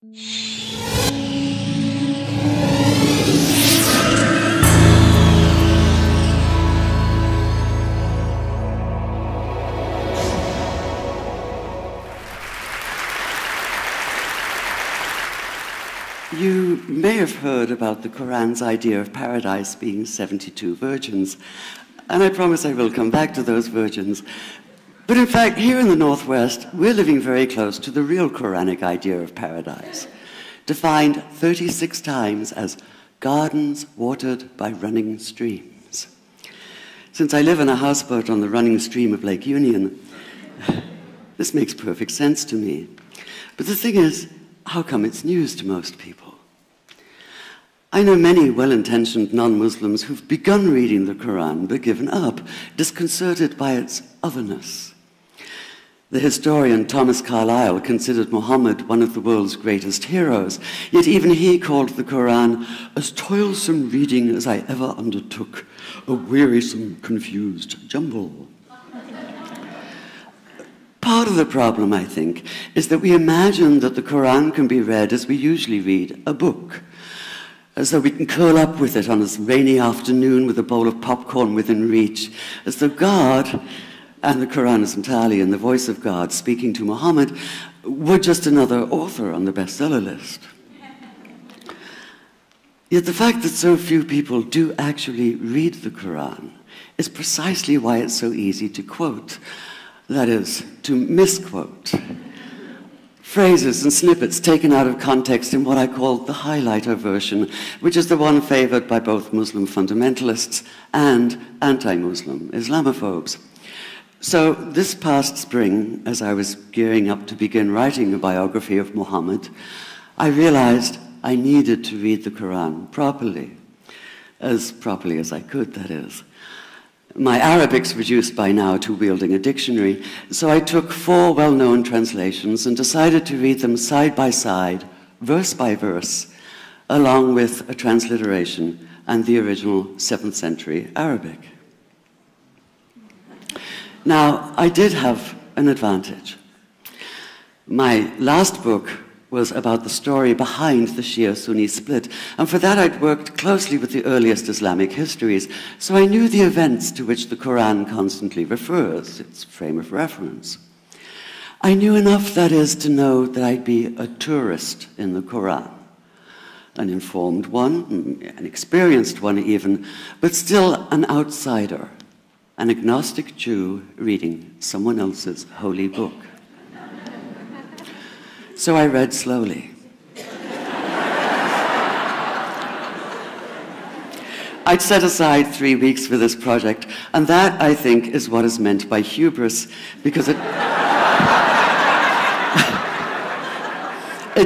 You may have heard about the Koran's idea of paradise being 72 virgins, and I promise I will come back to those virgins. But in fact, here in the Northwest, we're living very close to the real Quranic idea of paradise, defined 36 times as gardens watered by running streams. Since I live in a houseboat on the running stream of Lake Union, this makes perfect sense to me. But the thing is, how come it's news to most people? I know many well-intentioned non-Muslims who've begun reading the Quran but given up, disconcerted by its otherness. The historian Thomas Carlyle considered Muhammad one of the world's greatest heroes, yet even he called the Quran as toilsome reading as I ever undertook, a wearisome, confused jumble. Part of the problem, I think, is that we imagine that the Quran can be read as we usually read a book, as though we can curl up with it on a rainy afternoon with a bowl of popcorn within reach, as though God, and the Quran is entirely in the voice of God speaking to Muhammad, were just another author on the bestseller list. Yet the fact that so few people do actually read the Quran is precisely why it's so easy to quote. That is, to misquote. Phrases and snippets taken out of context in what I call the highlighter version, which is the one favored by both Muslim fundamentalists and anti-Muslim Islamophobes. So this past spring, as I was gearing up to begin writing a biography of Muhammad, I realized I needed to read the Quran properly as I could, that is. My Arabic's reduced by now to wielding a dictionary, so I took 4 well-known translations and decided to read them side by side, verse by verse, along with a transliteration and the original 7th century Arabic. Now, I did have an advantage. My last book was about the story behind the Shia-Sunni split, and for that I'd worked closely with the earliest Islamic histories, so I knew the events to which the Quran constantly refers, its frame of reference. I knew enough, that is, to know that I'd be a tourist in the Quran, an informed one, an experienced one even, but still an outsider, an agnostic Jew reading someone else's holy book. So I read slowly. I'd set aside 3 weeks for this project, and that, I think, is what is meant by hubris, because it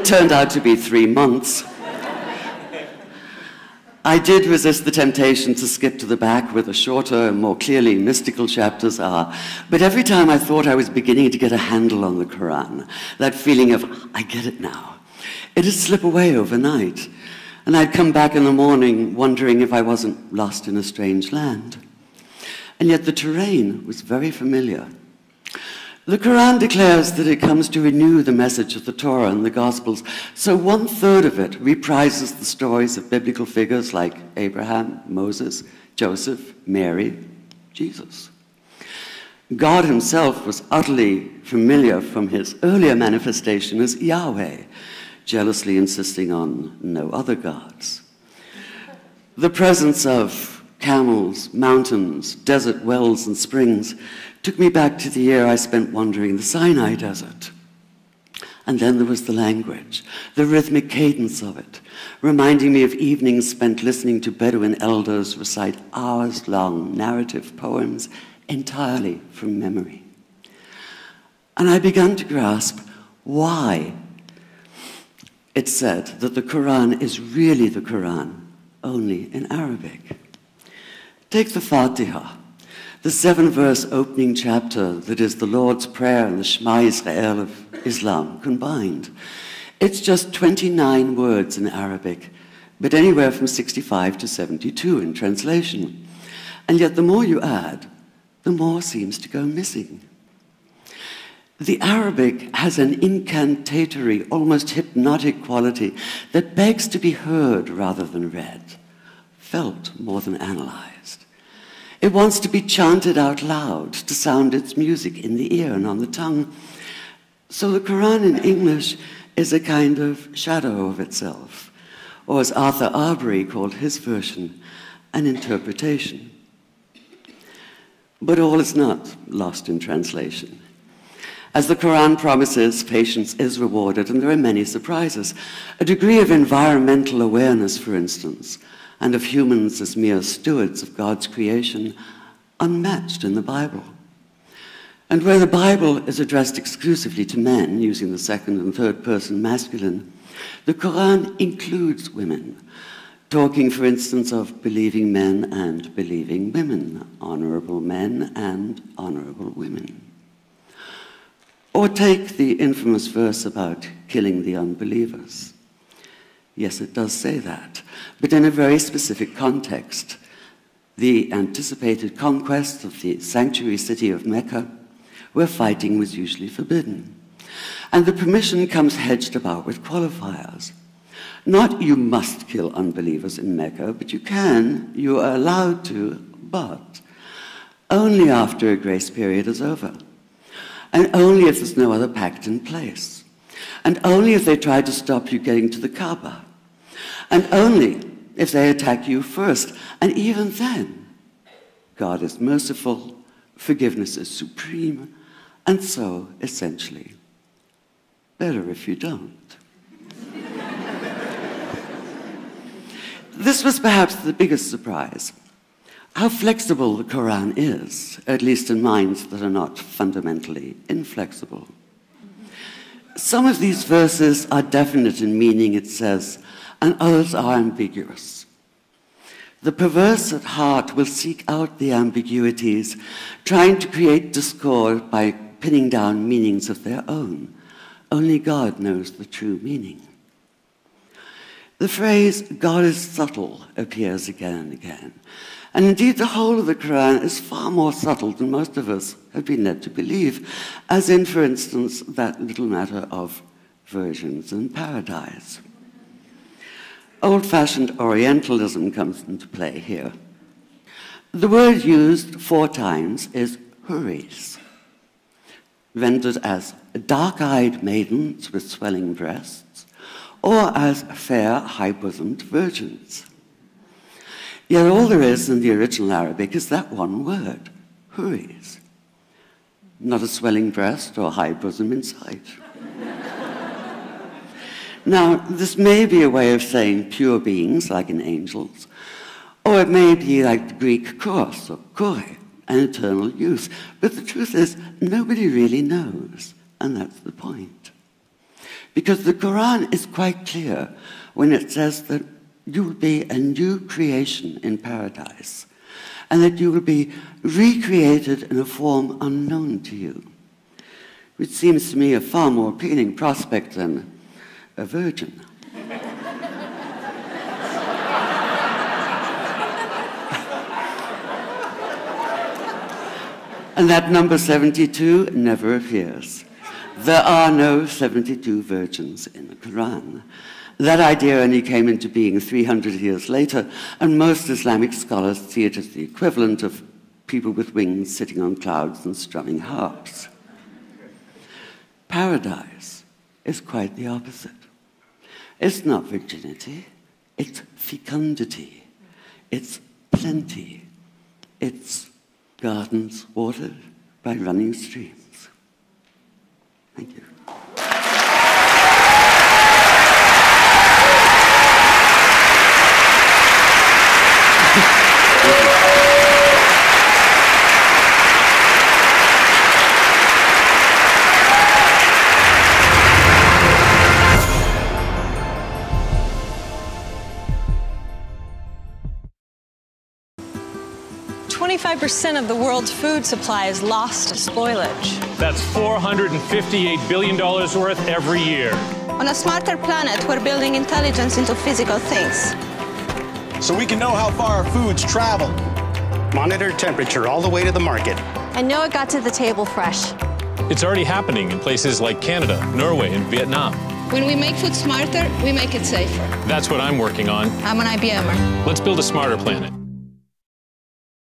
turned out to be 3 months. I did resist the temptation to skip to the back where the shorter and more clearly mystical chapters are, but every time I thought I was beginning to get a handle on the Quran, that feeling of, I get it now, it'd slip away overnight, and I'd come back in the morning wondering if I wasn't lost in a strange land. And yet the terrain was very familiar. The Quran declares that it comes to renew the message of the Torah and the Gospels, so 1/3 of it reprises the stories of biblical figures like Abraham, Moses, Joseph, Mary, Jesus. God himself was utterly familiar from his earlier manifestation as Yahweh, jealously insisting on no other gods. The presence of camels, mountains, desert wells, and springs took me back to the year I spent wandering the Sinai desert. And then there was the language, the rhythmic cadence of it, reminding me of evenings spent listening to Bedouin elders recite hours-long narrative poems entirely from memory. And I began to grasp why it's said that the Quran is really the Quran, only in Arabic. Take the Fatiha, the 7-verse opening chapter that is the Lord's Prayer and the Shema Israel of Islam combined. It's just 29 words in Arabic, but anywhere from 65 to 72 in translation. And yet the more you add, the more seems to go missing. The Arabic has an incantatory, almost hypnotic quality that begs to be heard rather than read, felt more than analyzed. It wants to be chanted out loud, to sound its music in the ear and on the tongue. So the Quran in English is a kind of shadow of itself, or as Arthur Arbery called his version, an interpretation. But all is not lost in translation. As the Quran promises, patience is rewarded, and there are many surprises. A degree of environmental awareness, for instance, and of humans as mere stewards of God's creation, unmatched in the Bible. And where the Bible is addressed exclusively to men, using the second and third person masculine, the Quran includes women, talking, for instance, of believing men and believing women, honorable men and honorable women. Or take the infamous verse about killing the unbelievers. Yes, it does say that, but in a very specific context. The anticipated conquest of the sanctuary city of Mecca, where fighting was usually forbidden. And the permission comes hedged about with qualifiers. Not you must kill unbelievers in Mecca, but you are allowed to, but only after a grace period is over. And only if there's no other pact in place. And only if they try to stop you getting to the Kaaba. And only if they attack you first. And even then, God is merciful, forgiveness is supreme, and so, essentially, better if you don't. This was perhaps the biggest surprise. How flexible the Quran is, at least in minds that are not fundamentally inflexible. Some of these verses are definite in meaning, it says, and others are ambiguous. The perverse at heart will seek out the ambiguities, trying to create discord by pinning down meanings of their own. Only God knows the true meaning. The phrase, God is subtle, appears again and again. And indeed, the whole of the Quran is far more subtle than most of us have been led to believe, as in, for instance, that little matter of virgins and paradise. Old-fashioned Orientalism comes into play here. The word used 4 times is huris, rendered as dark-eyed maidens with swelling breasts, or as fair, high-bosomed virgins. Yet all there is in the original Arabic is that one word, huris. Not a swelling breast or high bosom in sight. Now, this may be a way of saying pure beings, like in angels, or it may be like the Greek kos or kore, an eternal youth. But the truth is, nobody really knows, and that's the point. Because the Quran is quite clear when it says that you will be a new creation in paradise, and that you will be recreated in a form unknown to you, which seems to me a far more appealing prospect than a virgin. And that number 72 never appears. There are no 72 virgins in the Quran. That idea only came into being 300 years later, and most Islamic scholars see it as the equivalent of people with wings sitting on clouds and strumming harps. Paradise is quite the opposite. It's not virginity, it's fecundity, it's plenty, it's gardens watered by running streams. Thank you. 25% of the world's food supply is lost to spoilage. That's $458 billion worth every year. On a smarter planet, we're building intelligence into physical things. So we can know how far our foods travel. Monitor temperature all the way to the market. And know it got to the table fresh. It's already happening in places like Canada, Norway, and Vietnam. When we make food smarter, we make it safer. That's what I'm working on. I'm an IBMer. Let's build a smarter planet.